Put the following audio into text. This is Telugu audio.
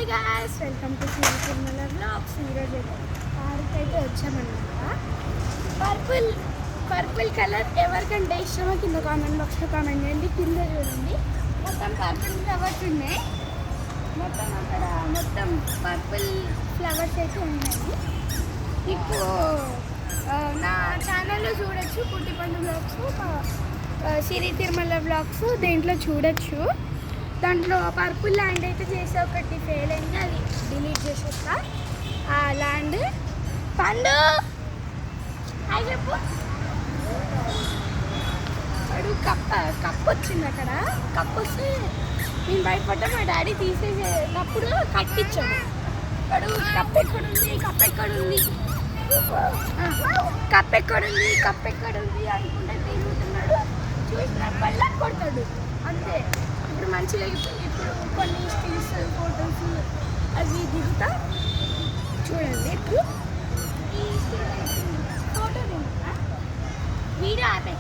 Hi guys, welcome to Sri Tirumala vlogs. ఈరోజు పార్క్ అయితే వచ్చామన్నమాట. పర్పుల్ కలర్ ఎవరికంటే ఇష్టమో కింద కామెంట్ బాక్స్లో కామెంట్ చేయండి. కింద చూడండి, మొత్తం పర్పుల్ ఫ్లవర్స్ ఉన్నాయి. మొత్తం పర్పుల్ ఫ్లవర్స్ అయితే ఉన్నాయి. ఇప్పుడు నా ఛానల్లో చూడొచ్చు, పుట్టిపండు వ్లాగ్స్, శ్రీ తిరుమల వ్లాగ్స్. దేంట్లో చూడొచ్చు. దాంట్లో పర్పుల్ ల్యాండ్ అయితే చేసే ఒకటి ఫెయిల్ అయింది, అది డిలీట్ చేసేస్తా. ఆ ల్యాండ్ పండు అది చెప్పు. వాడు కప్పు వచ్చింది అక్కడ. కప్పు వస్తే నేను బయటపడ్డా, మా డాడీ తీసేసేటప్పుడు కట్టించాడు. వాడు కప్పు ఎక్కడుంది అనుకుంటే తిరుగుతున్నాడు. చూసినప్పుడల్లా కొడతాడు అంతే. ఇప్పుడు మంచిగా ఇప్పుడు కొన్ని స్టిల్స్ ఫొటోస్ అవి దిగుతా చూడండి. ఇప్పుడు ఈ ఫోటో వీడియో ఆపే.